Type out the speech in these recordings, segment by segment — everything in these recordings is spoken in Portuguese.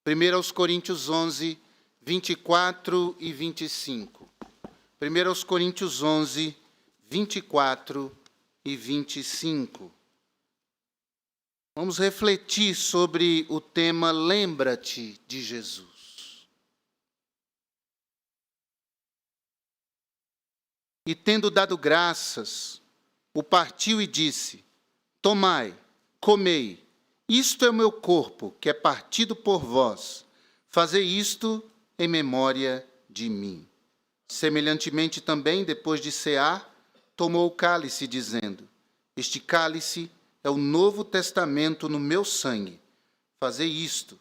1 aos Coríntios 11, 24 e 25. 1 aos Coríntios 11, 24 e 25. Vamos refletir sobre o tema Lembra-te de Jesus. E tendo dado graças, o partiu e disse: Tomai, comei, isto é o meu corpo, que é partido por vós. Fazei isto em memória de mim. Semelhantemente também, depois de cear, tomou o cálice, dizendo: Este cálice é o novo testamento no meu sangue. Fazei isto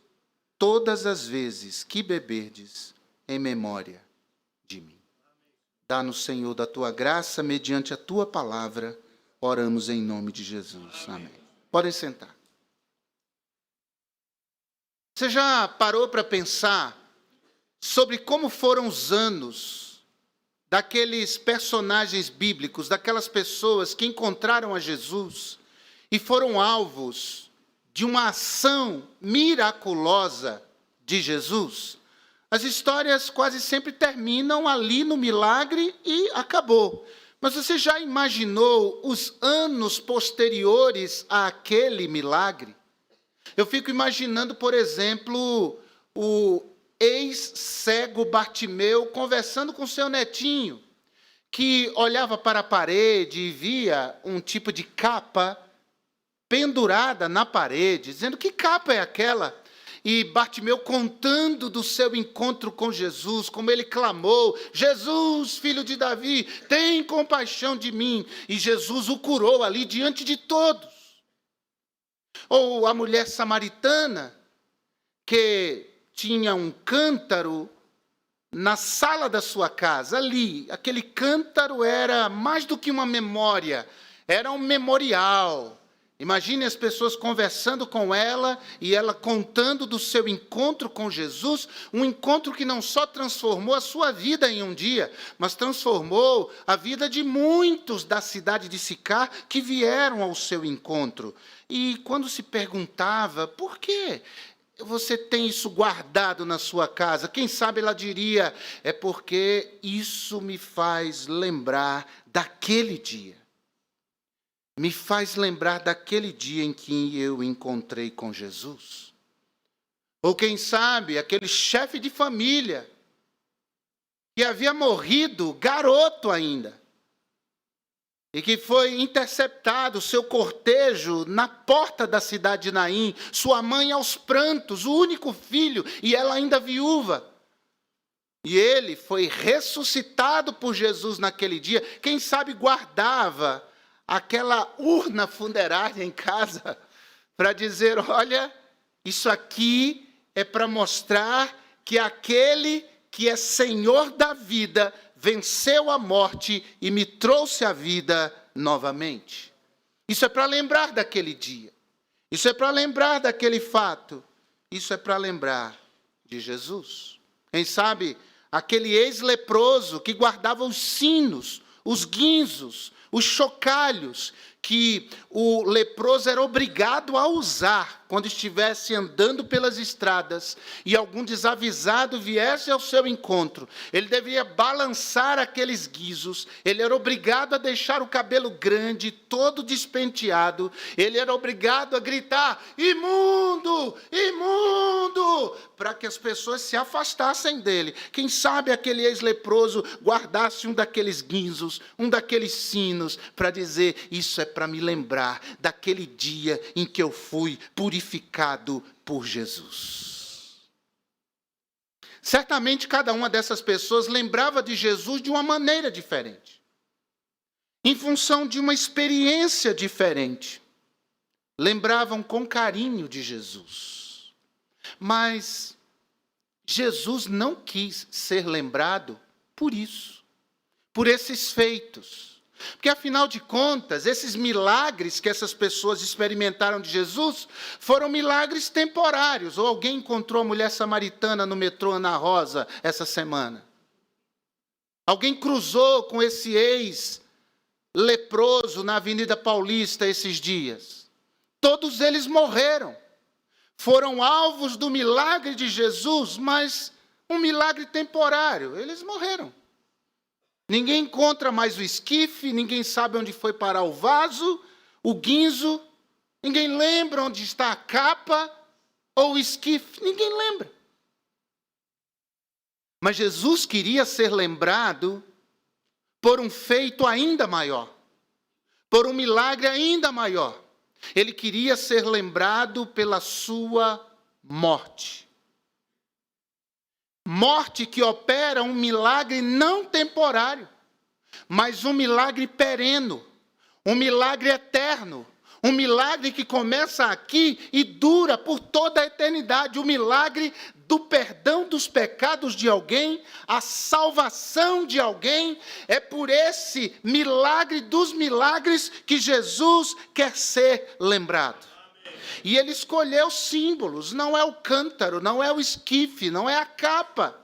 todas as vezes que beberdes em memória de mim. Dá-nos, Senhor, da tua graça, mediante a tua palavra, oramos em nome de Jesus. Amém. Podem sentar. Você já parou para pensar sobre como foram os anos daqueles personagens bíblicos, daquelas pessoas que encontraram a Jesus e foram alvos de uma ação miraculosa de Jesus? As histórias quase sempre terminam ali no milagre e acabou. Mas você já imaginou os anos posteriores àquele milagre? Eu fico imaginando, por exemplo, o ex-cego Bartimeu conversando com seu netinho, que olhava para a parede e via um tipo de capa pendurada na parede, dizendo: que capa é aquela? E Bartimeu contando do seu encontro com Jesus, como ele clamou: Jesus, filho de Davi, tem compaixão de mim. E Jesus o curou ali diante de todos. Ou a mulher samaritana, que tinha um cântaro na sala da sua casa, ali. Aquele cântaro era mais do que uma memória, era um memorial. Imagine as pessoas conversando com ela e ela contando do seu encontro com Jesus, um encontro que não só transformou a sua vida em um dia, mas transformou a vida de muitos da cidade de Sicar que vieram ao seu encontro. E quando se perguntava: por que você tem isso guardado na sua casa? Quem sabe ela diria: é porque isso me faz lembrar daquele dia. Me faz lembrar daquele dia em que eu encontrei com Jesus. Ou quem sabe, aquele chefe de família que havia morrido garoto ainda e que foi interceptado seu cortejo na porta da cidade de Naim, sua mãe aos prantos, o único filho, e ela ainda viúva. E ele foi ressuscitado por Jesus naquele dia. Quem sabe guardava aquela urna funerária em casa para dizer: olha, isso aqui é para mostrar que aquele que é Senhor da vida venceu a morte e me trouxe a vida novamente. Isso é para lembrar daquele dia. Isso é para lembrar daquele fato. Isso é para lembrar de Jesus. Quem sabe aquele ex-leproso que guardava os sinos, os guinzos, os chocalhos que o leproso era obrigado a usar quando estivesse andando pelas estradas e algum desavisado viesse ao seu encontro. Ele deveria balançar aqueles guizos, ele era obrigado a deixar o cabelo grande, todo despenteado, ele era obrigado a gritar: imundo, imundo, para que as pessoas se afastassem dele. Quem sabe aquele ex-leproso guardasse um daqueles guinzos, um daqueles sinos, para dizer: isso é para me lembrar daquele dia em que eu fui purificado por Jesus. Certamente cada uma dessas pessoas lembrava de Jesus de uma maneira diferente, em função de uma experiência diferente. Lembravam com carinho de Jesus. Mas Jesus não quis ser lembrado por isso, por esses feitos. Porque, afinal de contas, esses milagres que essas pessoas experimentaram de Jesus foram milagres temporários. Ou alguém encontrou a mulher samaritana no metrô Ana Rosa essa semana? Alguém cruzou com esse ex-leproso na Avenida Paulista esses dias? Todos eles morreram. foram alvos do milagre de Jesus, mas um milagre temporário. Eles morreram. Ninguém encontra mais o esquife, ninguém sabe onde foi parar o vaso, o guinzo, ninguém lembra onde está a capa ou o esquife, ninguém lembra. Mas Jesus queria ser lembrado por um feito ainda maior, por um milagre ainda maior. Ele queria ser lembrado pela sua morte. Morte que opera um milagre não temporário, mas um milagre pereno, um milagre eterno, um milagre que começa aqui e dura por toda a eternidade, o milagre do perdão dos pecados de alguém, a salvação de alguém. É por esse milagre dos milagres que Jesus quer ser lembrado. E ele escolheu símbolos, não é o cântaro, não é o esquife, não é a capa,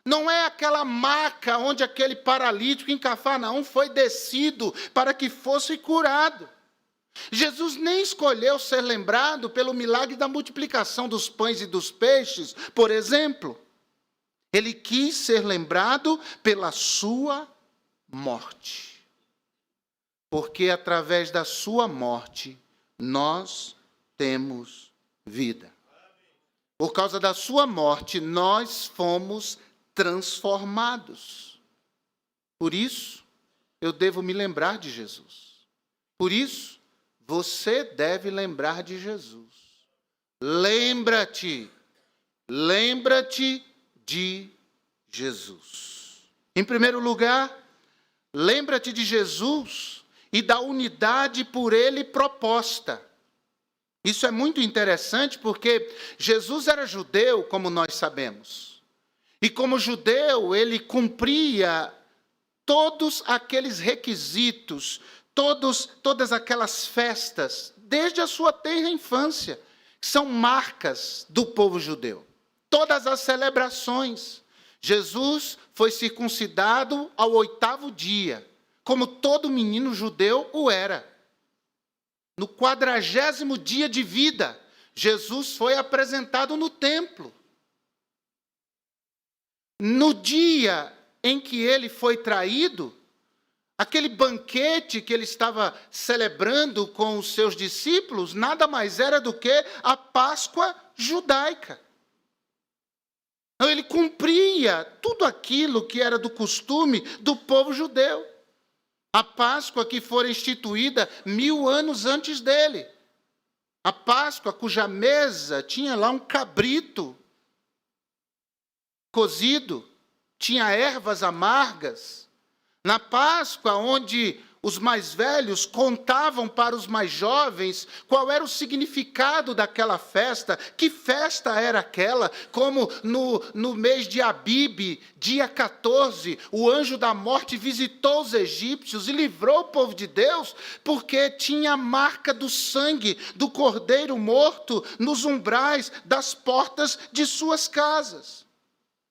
não é aquela maca onde aquele paralítico em Cafarnaum foi descido para que fosse curado. Jesus nem escolheu ser lembrado pelo milagre da multiplicação dos pães e dos peixes, por exemplo. Ele quis ser lembrado pela sua morte. Porque através da sua morte, nós temos vida. Por causa da sua morte, nós fomos transformados. Por isso, eu devo me lembrar de Jesus. Por isso, você deve lembrar de Jesus. Lembra-te de Jesus. Em primeiro lugar, lembra-te de Jesus e da unidade por ele proposta. Isso é muito interessante porque Jesus era judeu, como nós sabemos. E como judeu, ele cumpria todos aqueles requisitos, todas aquelas festas, desde a sua tenra infância, que são marcas do povo judeu. Todas as celebrações. Jesus foi circuncidado ao 8º dia, como todo menino judeu o era. No 40º dia de vida, Jesus foi apresentado no templo. No dia em que ele foi traído, aquele banquete que ele estava celebrando com os seus discípulos, nada mais era do que a Páscoa judaica. Então, ele cumpria tudo aquilo que era do costume do povo judeu. A Páscoa que fora instituída 1000 anos antes dele. A Páscoa cuja mesa tinha lá um cabrito cozido, tinha ervas amargas. Na Páscoa, onde os mais velhos contavam para os mais jovens qual era o significado daquela festa, que festa era aquela, como no mês de Abibe, dia 14, o anjo da morte visitou os egípcios e livrou o povo de Deus, porque tinha a marca do sangue do cordeiro morto nos umbrais das portas de suas casas.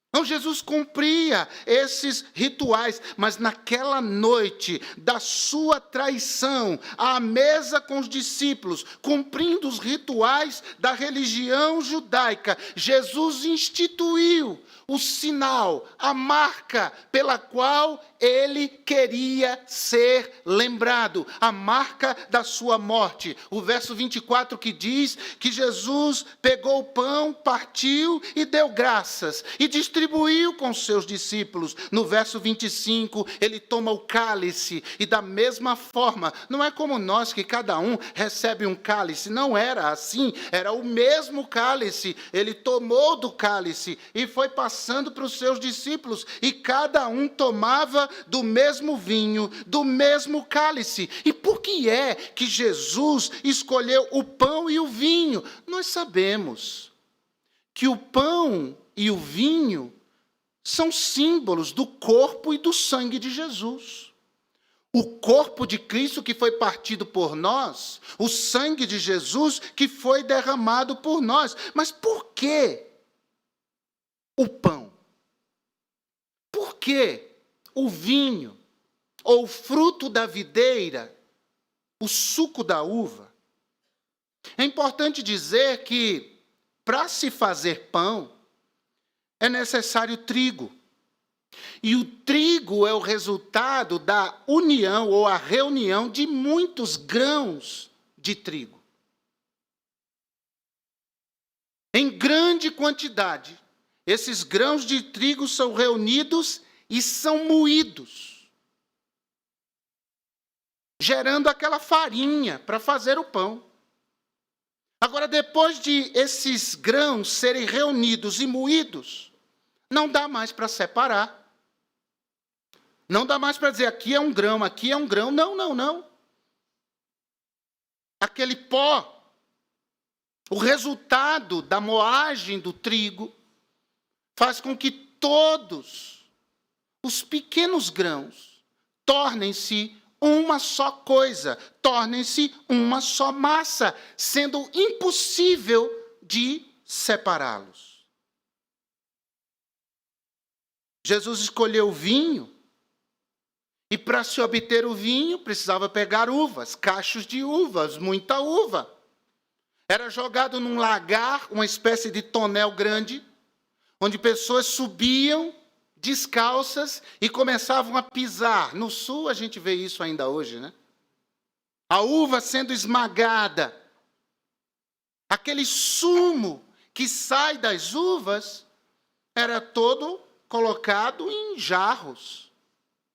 Então, Jesus cumpria esses rituais, mas naquela noite da sua traição, à mesa com os discípulos, cumprindo os rituais da religião judaica, Jesus instituiu o sinal, a marca pela qual ele queria ser lembrado, a marca da sua morte. O verso 24 que diz que Jesus pegou o pão, partiu e deu graças, e distribuiu com seus discípulos. No verso 25, ele toma o cálice, e da mesma forma, não é como nós que cada um recebe um cálice, não era assim, era o mesmo cálice. Ele tomou do cálice e foi passando para os seus discípulos, e cada um tomava do mesmo vinho, do mesmo cálice. E por que é que Jesus escolheu o pão e o vinho? Nós sabemos que o pão e o vinho são símbolos do corpo e do sangue de Jesus. O corpo de Cristo que foi partido por nós, o sangue de Jesus que foi derramado por nós. Mas por que o pão? Por que o vinho, ou o fruto da videira, o suco da uva? É importante dizer que para se fazer pão, é necessário trigo. E o trigo é o resultado da união ou a reunião de muitos grãos de trigo. Em grande quantidade, esses grãos de trigo são reunidos e são moídos, gerando aquela farinha para fazer o pão. Agora, depois de esses grãos serem reunidos e moídos, não dá mais para separar. Não dá mais para dizer, aqui é um grão, aqui é um grão. Não. Aquele pó, o resultado da moagem do trigo, faz com que todos os pequenos grãos tornem-se uma só coisa, tornem-se uma só massa, sendo impossível de separá-los. Jesus escolheu o vinho, e para se obter o vinho, precisava pegar uvas, cachos de uvas, muita uva. Era jogado num lagar, uma espécie de tonel grande, onde pessoas subiam descalças e começavam a pisar. No sul a gente vê isso ainda hoje, né? A uva sendo esmagada. Aquele sumo que sai das uvas era todo colocado em jarros,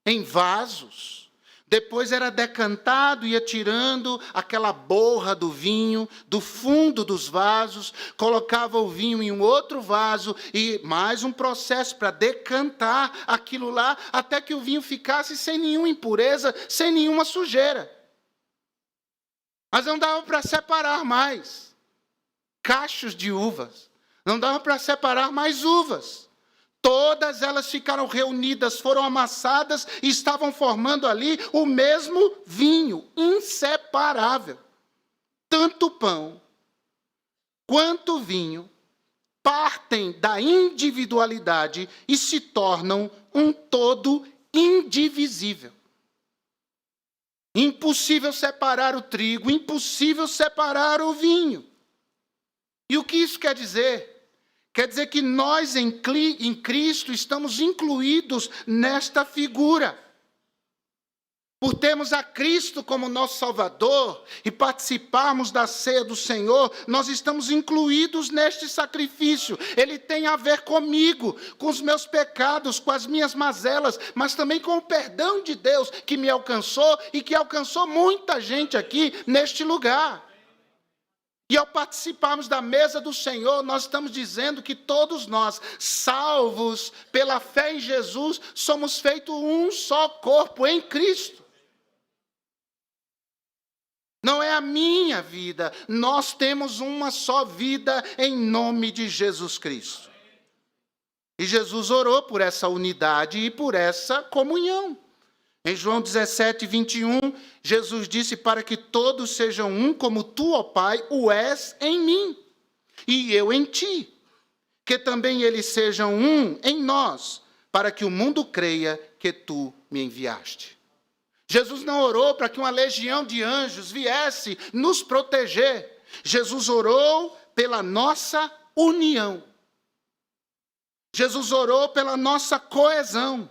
em vasos. Depois era decantado, ia tirando aquela borra do vinho do fundo dos vasos, colocava o vinho em um outro vaso e mais um processo para decantar aquilo lá, até que o vinho ficasse sem nenhuma impureza, sem nenhuma sujeira. Mas não dava para separar mais cachos de uvas, não dava para separar mais uvas. Todas elas ficaram reunidas, foram amassadas e estavam formando ali o mesmo vinho, inseparável. Tanto o pão quanto o vinho partem da individualidade e se tornam um todo indivisível. Impossível separar o trigo, impossível separar o vinho. E o que isso quer dizer? Quer dizer que nós em Cristo estamos incluídos nesta figura. Por termos a Cristo como nosso Salvador e participarmos da ceia do Senhor, nós estamos incluídos neste sacrifício. Ele tem a ver comigo, com os meus pecados, com as minhas mazelas, mas também com o perdão de Deus que me alcançou e que alcançou muita gente aqui neste lugar. E ao participarmos da mesa do Senhor, nós estamos dizendo que todos nós, salvos pela fé em Jesus, somos feitos um só corpo em Cristo. Não é a minha vida, nós temos uma só vida em nome de Jesus Cristo. E Jesus orou por essa unidade e por essa comunhão. Em João 17, 21, Jesus disse para que todos sejam um, como tu, ó Pai, o és em mim, e eu em ti. Que também eles sejam um em nós, para que o mundo creia que tu me enviaste. Jesus não orou para que uma legião de anjos viesse nos proteger. Jesus orou pela nossa união. Jesus orou pela nossa coesão.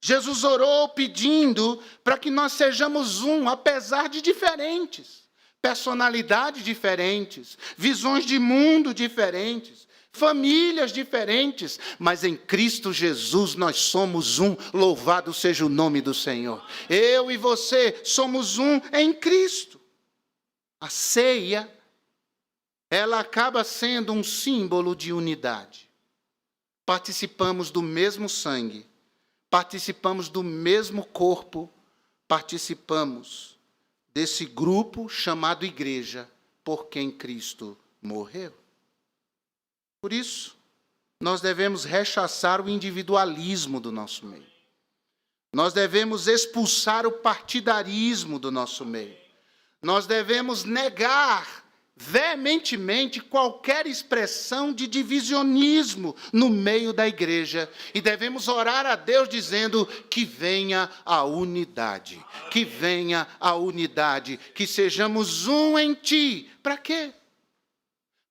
Jesus orou pedindo para que nós sejamos um, apesar de diferentes, personalidades diferentes, visões de mundo diferentes, famílias diferentes, mas em Cristo Jesus nós somos um, louvado seja o nome do Senhor. Eu e você somos um em Cristo. A ceia, ela acaba sendo um símbolo de unidade. Participamos do mesmo sangue. Participamos do mesmo corpo, participamos desse grupo chamado igreja, por quem Cristo morreu. Por isso, nós devemos rechaçar o individualismo do nosso meio. Nós devemos expulsar o partidarismo do nosso meio. Nós devemos negar veementemente qualquer expressão de divisionismo no meio da igreja. E devemos orar a Deus dizendo que venha a unidade. Que venha a unidade. Que sejamos um em ti. Para quê?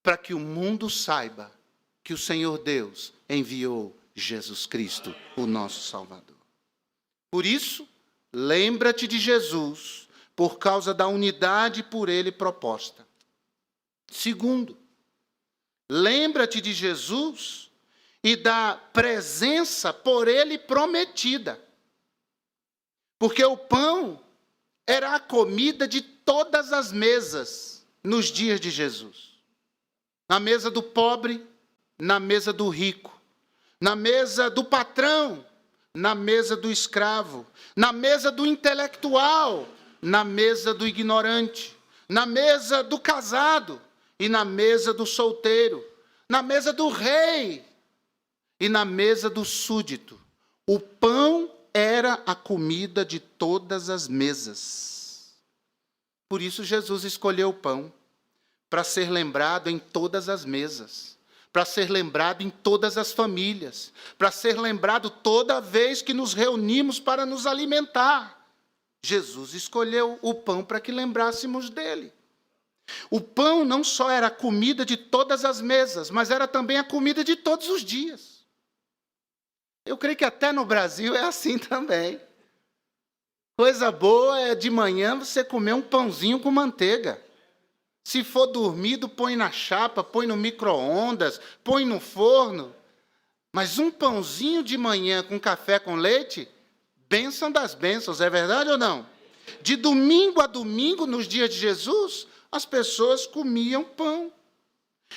para que o mundo saiba que o Senhor Deus enviou Jesus Cristo, o nosso Salvador. Por isso, lembra-te de Jesus, por causa da unidade por ele proposta. Segundo, lembra-te de Jesus e da presença por ele prometida. Porque o pão era a comida de todas as mesas nos dias de Jesus. Na mesa do pobre, na mesa do rico, na mesa do patrão, na mesa do escravo, na mesa do intelectual, na mesa do ignorante, na mesa do casado e na mesa do solteiro, na mesa do rei e na mesa do súdito. O pão era a comida de todas as mesas. Por isso Jesus escolheu o pão, para ser lembrado em todas as mesas, para ser lembrado em todas as famílias, para ser lembrado toda vez que nos reunimos para nos alimentar. Jesus escolheu o pão para que lembrássemos dele. O pão não só era a comida de todas as mesas, mas era também a comida de todos os dias. Eu creio que até no Brasil é assim também. Coisa boa é de manhã você comer um pãozinho com manteiga. Se for dormido, põe na chapa, põe no micro-ondas, põe no forno. Mas um pãozinho de manhã com café com leite, bênção das bênçãos, é verdade ou não? De domingo a domingo, nos dias de Jesus, as pessoas comiam pão.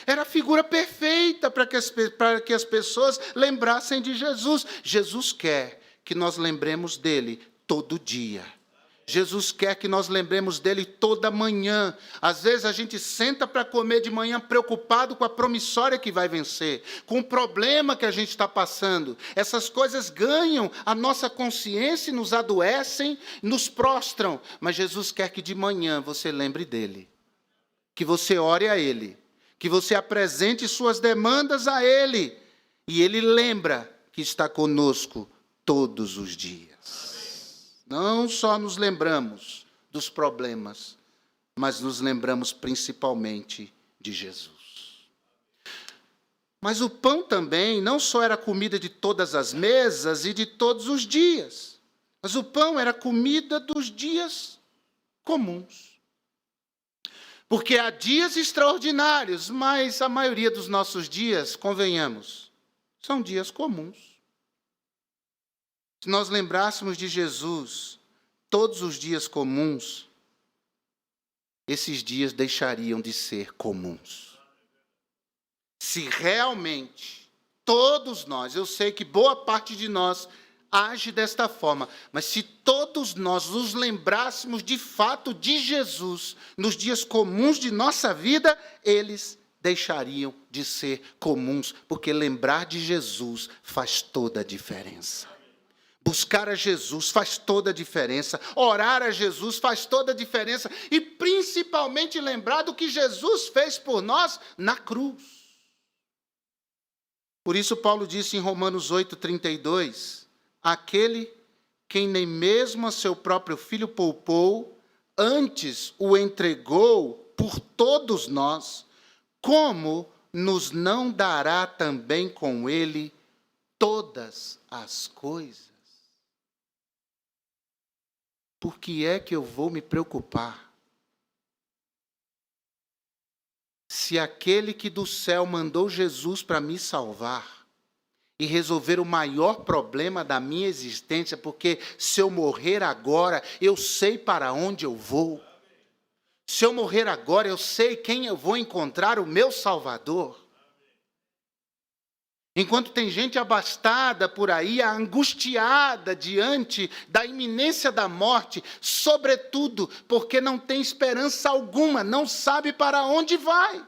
Era a figura perfeita para que as pessoas lembrassem de Jesus. Jesus quer que nós lembremos dele todo dia. Jesus quer que nós lembremos dele toda manhã. Às vezes a gente senta para comer de manhã preocupado com a promissória que vai vencer, com o problema que a gente está passando. Essas coisas ganham a nossa consciência, nos adoecem, nos prostram. Mas Jesus quer que de manhã você lembre dele, que você ore a ele, que você apresente suas demandas a ele. E ele lembra que está conosco todos os dias. Não só nos lembramos dos problemas, mas nos lembramos principalmente de Jesus. Mas o pão também não só era comida de todas as mesas e de todos os dias, mas o pão era comida dos dias comuns. Porque há dias extraordinários, mas a maioria dos nossos dias, convenhamos, são dias comuns. Se nós lembrássemos de Jesus todos os dias comuns, esses dias deixariam de ser comuns. Se realmente todos nós, eu sei que boa parte de nós age desta forma, mas se todos nós nos lembrássemos de fato de Jesus nos dias comuns de nossa vida, eles deixariam de ser comuns, porque lembrar de Jesus faz toda a diferença. Buscar a Jesus faz toda a diferença. Orar a Jesus faz toda a diferença. E principalmente lembrar do que Jesus fez por nós na cruz. Por isso Paulo disse em Romanos 8:32, aquele quem nem mesmo a seu próprio filho poupou, antes o entregou por todos nós, como nos não dará também com ele todas as coisas? Por que é que eu vou me preocupar? Se aquele que do céu mandou Jesus para me salvar e resolver o maior problema da minha existência, porque se eu morrer agora, eu sei para onde eu vou. Se eu morrer agora, eu sei quem eu vou encontrar, o meu Salvador. Enquanto tem gente abastada por aí, angustiada diante da iminência da morte, sobretudo porque não tem esperança alguma, não sabe para onde vai.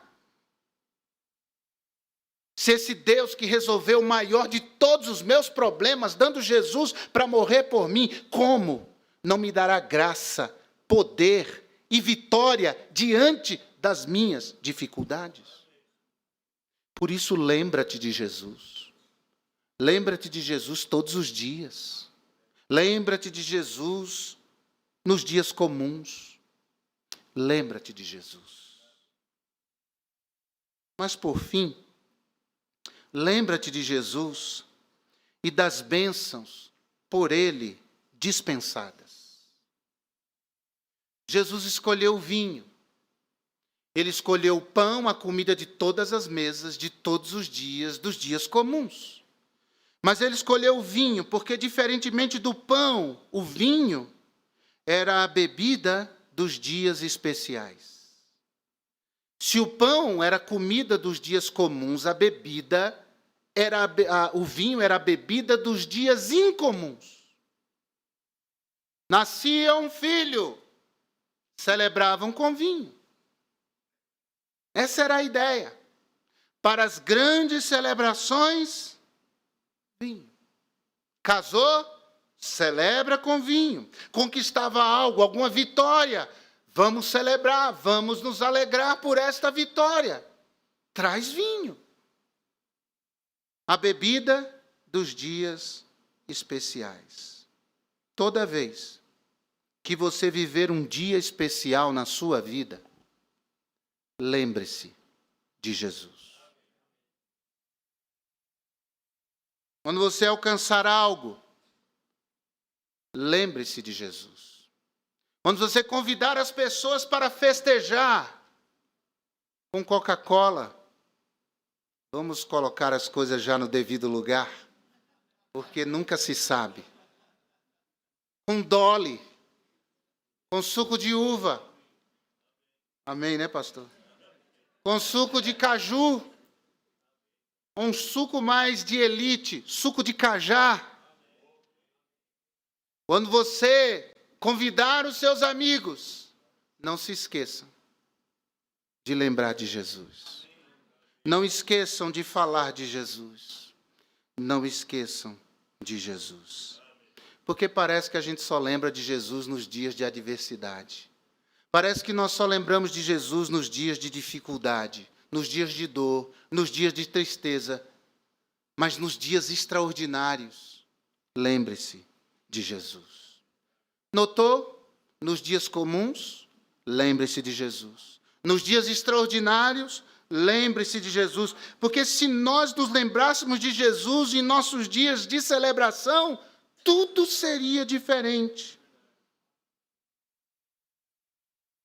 Se esse Deus que resolveu o maior de todos os meus problemas, dando Jesus para morrer por mim, como não me dará graça, poder e vitória diante das minhas dificuldades? Por isso, lembra-te de Jesus. Lembra-te de Jesus todos os dias. Lembra-te de Jesus nos dias comuns. Lembra-te de Jesus. Mas por fim, lembra-te de Jesus e das bênçãos por ele dispensadas. Jesus escolheu o vinho. Ele escolheu o pão, a comida de todas as mesas, de todos os dias, dos dias comuns. Mas ele escolheu o vinho, porque diferentemente do pão, o vinho era a bebida dos dias especiais. Se o pão era a comida dos dias comuns, a bebida o vinho era a bebida dos dias incomuns. Nascia um filho, celebravam com vinho. Essa era a ideia. Para as grandes celebrações, vinho. Casou, celebra com vinho. Conquistava algo, alguma vitória, vamos celebrar, vamos nos alegrar por esta vitória. Traz vinho. A bebida dos dias especiais. Toda vez que você viver um dia especial na sua vida, lembre-se de Jesus. Quando você alcançar algo, lembre-se de Jesus. Quando você convidar as pessoas para festejar com Coca-Cola, vamos colocar as coisas já no devido lugar, porque nunca se sabe. Com Dolly, com suco de uva. Amém, né, pastor? Com suco de caju, um suco mais de elite, suco de cajá. Quando você convidar os seus amigos, não se esqueçam de lembrar de Jesus. Não esqueçam de falar de Jesus. Não esqueçam de Jesus. Porque parece que a gente só lembra de Jesus nos dias de adversidade. Parece que nós só lembramos de Jesus nos dias de dificuldade, nos dias de dor, nos dias de tristeza. Mas nos dias extraordinários, lembre-se de Jesus. Notou? Nos dias comuns, lembre-se de Jesus. Nos dias extraordinários, lembre-se de Jesus. Porque se nós nos lembrássemos de Jesus em nossos dias de celebração, tudo seria diferente.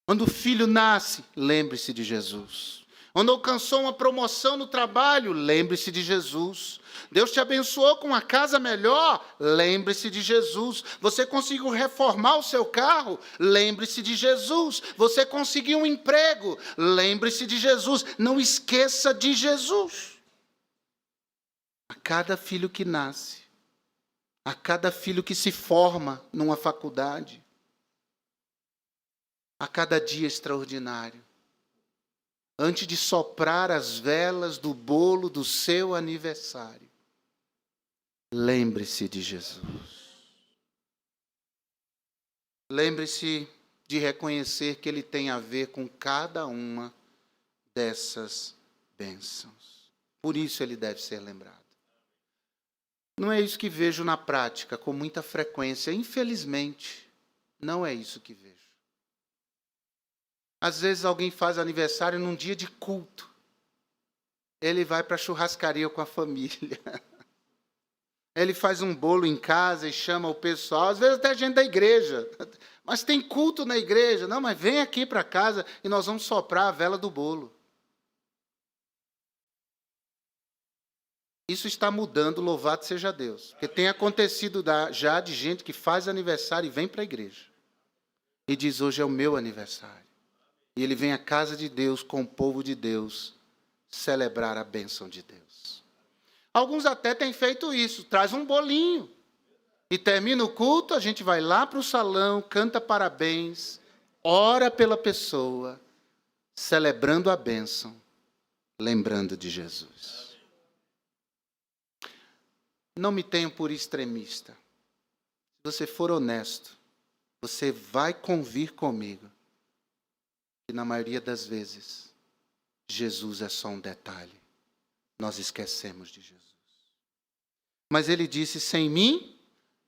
Quando o filho nasce, lembre-se de Jesus. Quando alcançou uma promoção no trabalho, lembre-se de Jesus. Deus te abençoou com uma casa melhor, lembre-se de Jesus. Você conseguiu reformar o seu carro, lembre-se de Jesus. Você conseguiu um emprego, lembre-se de Jesus. Não esqueça de Jesus. A cada filho que nasce, a cada filho que se forma numa faculdade, a cada dia extraordinário, antes de soprar as velas do bolo do seu aniversário, lembre-se de Jesus. Lembre-se de reconhecer que Ele tem a ver com cada uma dessas bênçãos. Por isso Ele deve ser lembrado. Não é isso que vejo na prática, com muita frequência. Infelizmente, não é isso que vejo. Às vezes alguém faz aniversário num dia de culto. Ele vai para a churrascaria com a família. Ele faz um bolo em casa e chama o pessoal. Às vezes até gente da igreja. Mas tem culto na igreja. Não, mas vem aqui para casa e nós vamos soprar a vela do bolo. Isso está mudando, louvado seja Deus. Porque tem acontecido já de gente que faz aniversário e vem para a igreja. E diz, hoje é o meu aniversário. E ele vem à casa de Deus, com o povo de Deus, celebrar a bênção de Deus. Alguns até têm feito isso, traz um bolinho. E termina o culto, a gente vai lá para o salão, canta parabéns, ora pela pessoa, celebrando a bênção, lembrando de Jesus. Não me tenham por extremista. Se você for honesto, você vai convir comigo que na maioria das vezes, Jesus é só um detalhe. Nós esquecemos de Jesus. Mas ele disse, sem mim,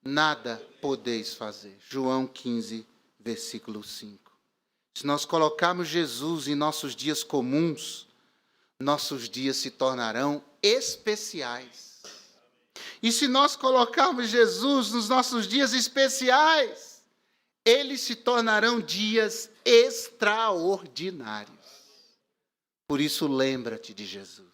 nada podeis fazer. João 15, versículo 5. Se nós colocarmos Jesus em nossos dias comuns, nossos dias se tornarão especiais. E se nós colocarmos Jesus nos nossos dias especiais, eles se tornarão dias extraordinários. Por isso, lembra-te de Jesus.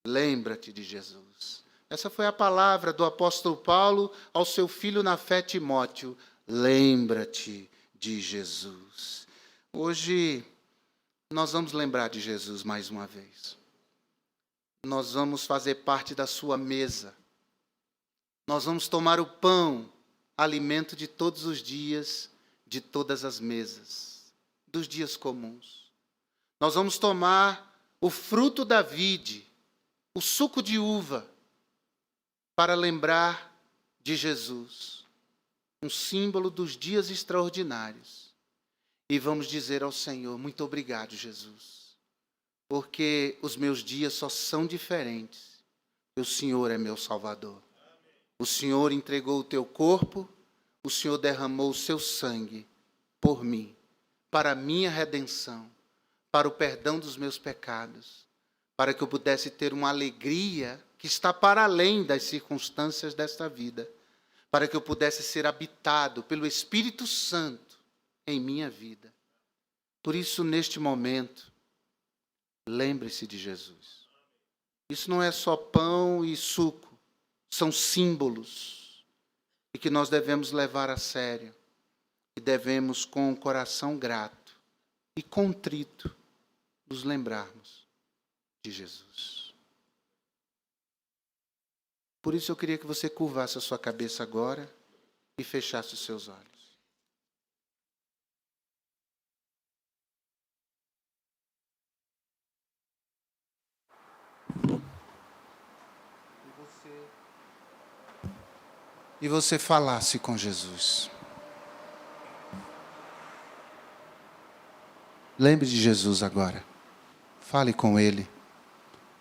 Lembra-te de Jesus. Essa foi a palavra do apóstolo Paulo ao seu filho na fé, Timóteo. Lembra-te de Jesus. Hoje, nós vamos lembrar de Jesus mais uma vez. Nós vamos fazer parte da sua mesa. Nós vamos tomar o pão, alimento de todos os dias, de todas as mesas, dos dias comuns. Nós vamos tomar o fruto da vide, o suco de uva, para lembrar de Jesus, um símbolo dos dias extraordinários. E vamos dizer ao Senhor, muito obrigado, Jesus, porque os meus dias só são diferentes, o Senhor é meu Salvador. O Senhor entregou o teu corpo, o Senhor derramou o seu sangue por mim, para a minha redenção, para o perdão dos meus pecados, para que eu pudesse ter uma alegria que está para além das circunstâncias desta vida, para que eu pudesse ser habitado pelo Espírito Santo em minha vida. Por isso, neste momento, lembre-se de Jesus. Isso não é só pão e suco, são símbolos e que nós devemos levar a sério e devemos, com o coração grato e contrito, nos lembrarmos de Jesus. Por isso eu queria que você curvasse a sua cabeça agora e fechasse os seus olhos. E você falasse com Jesus. Lembre de Jesus agora. Fale com Ele.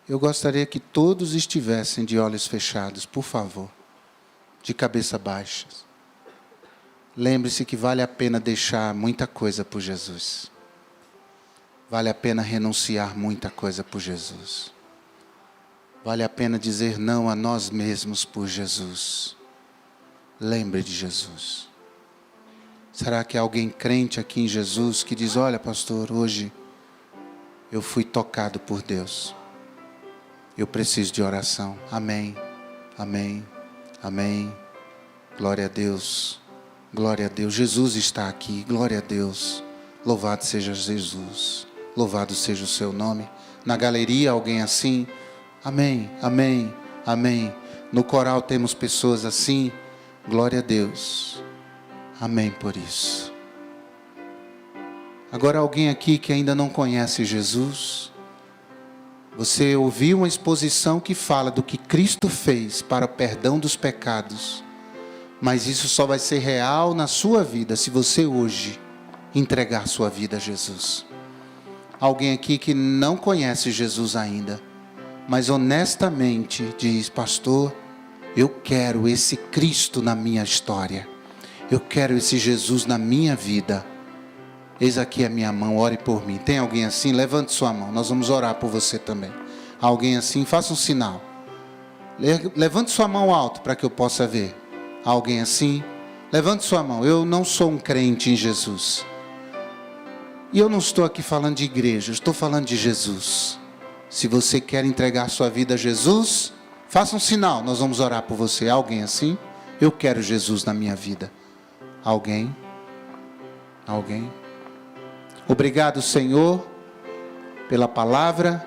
Eu gostaria que todos estivessem de olhos fechados, por favor, de cabeça baixa. Lembre-se que vale a pena deixar muita coisa por Jesus. Vale a pena renunciar muita coisa por Jesus. Vale a pena dizer não a nós mesmos por Jesus. Lembre de Jesus. Será que há alguém crente aqui em Jesus que diz, olha pastor, hoje eu fui tocado por Deus. Eu preciso de oração. Amém, amém, amém. Glória a Deus, glória a Deus. Jesus está aqui, glória a Deus. Louvado seja Jesus, louvado seja o seu nome. Na galeria, alguém assim? Amém, amém, amém. No coral temos pessoas assim? Glória a Deus. Amém por isso. Agora alguém aqui que ainda não conhece Jesus, você ouviu uma exposição que fala do que Cristo fez para o perdão dos pecados, mas isso só vai ser real na sua vida se você hoje entregar sua vida a Jesus. Alguém aqui que não conhece Jesus ainda, mas honestamente diz, pastor, eu quero esse Cristo na minha história. Eu quero esse Jesus na minha vida. Eis aqui a minha mão, ore por mim. Tem alguém assim? Levante sua mão, nós vamos orar por você também. Alguém assim? Faça um sinal. Levante sua mão alto para que eu possa ver. Alguém assim? Levante sua mão. Eu não sou um crente em Jesus. E eu não estou aqui falando de igreja, eu estou falando de Jesus. Se você quer entregar sua vida a Jesus, faça um sinal, nós vamos orar por você. Alguém assim? Eu quero Jesus na minha vida. Alguém? Alguém? Obrigado, Senhor, pela palavra,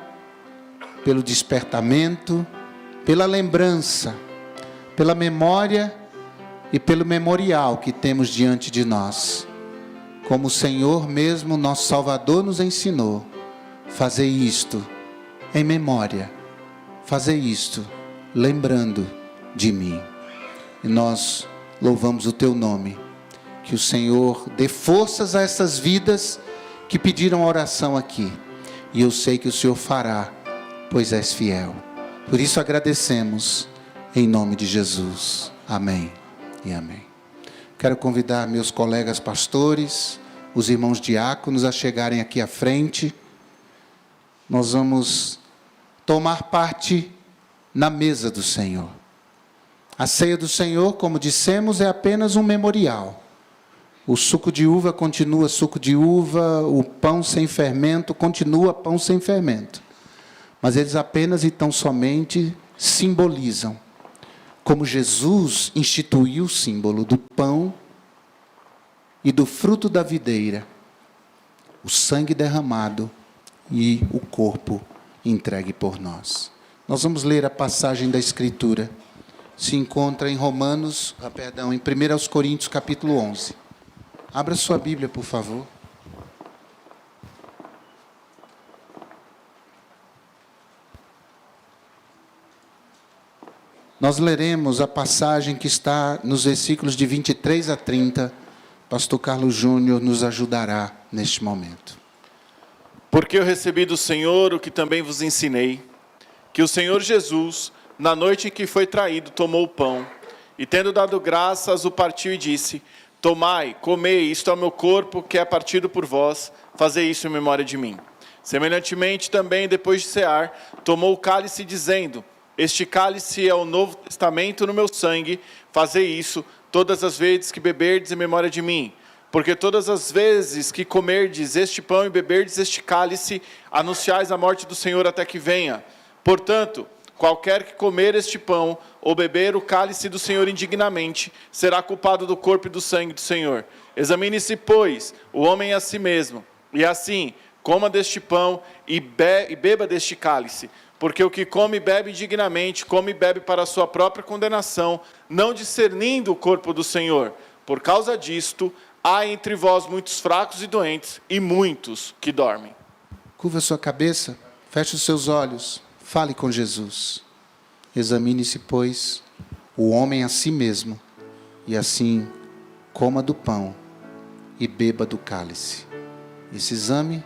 pelo despertamento, pela lembrança, pela memória e pelo memorial que temos diante de nós. Como o Senhor mesmo, nosso Salvador, nos ensinou, fazer isto em memória, fazer isto lembrando de mim. E nós louvamos o teu nome, que o Senhor dê forças a essas vidas que pediram oração aqui, e eu sei que o Senhor fará, pois és fiel. Por isso agradecemos, em nome de Jesus. Amém e amém. Quero convidar meus colegas pastores, os irmãos diáconos a chegarem aqui à frente. nós vamos tomar parte na mesa do Senhor. A ceia do Senhor, como dissemos, é apenas um memorial. O suco de uva continua suco de uva, o pão sem fermento continua pão sem fermento. Mas eles apenas e tão somente simbolizam como Jesus instituiu o símbolo do pão e do fruto da videira, o sangue derramado e o corpo entregue por nós. Nós vamos ler a passagem da Escritura. Se encontra em em 1 Coríntios capítulo 11. Abra sua Bíblia, por favor. Nós leremos a passagem que está nos versículos de 23 a 30. Pastor Carlos Júnior nos ajudará neste momento. Porque eu recebi do Senhor o que também vos ensinei, que o Senhor Jesus, na noite em que foi traído, tomou o pão, e tendo dado graças, o partiu e disse: Tomai, comei, isto é o meu corpo, que é partido por vós, fazei isso em memória de mim. Semelhantemente também, depois de cear, tomou o cálice, dizendo: Este cálice é o novo testamento no meu sangue, fazei isso todas as vezes que beberdes em memória de mim. Porque todas as vezes que comerdes este pão e beberdes este cálice, anunciais a morte do Senhor até que venha. Portanto, qualquer que comer este pão ou beber o cálice do Senhor indignamente, será culpado do corpo e do sangue do Senhor. Examine-se, pois, o homem a si mesmo, e assim, coma deste pão e beba deste cálice. Porque o que come e bebe indignamente, come e bebe para a sua própria condenação, não discernindo o corpo do Senhor. Por causa disto, há entre vós muitos fracos e doentes, e muitos que dormem. Curva sua cabeça, feche os seus olhos, fale com Jesus. Examine-se, pois, o homem a si mesmo, e assim coma do pão e beba do cálice. Esse exame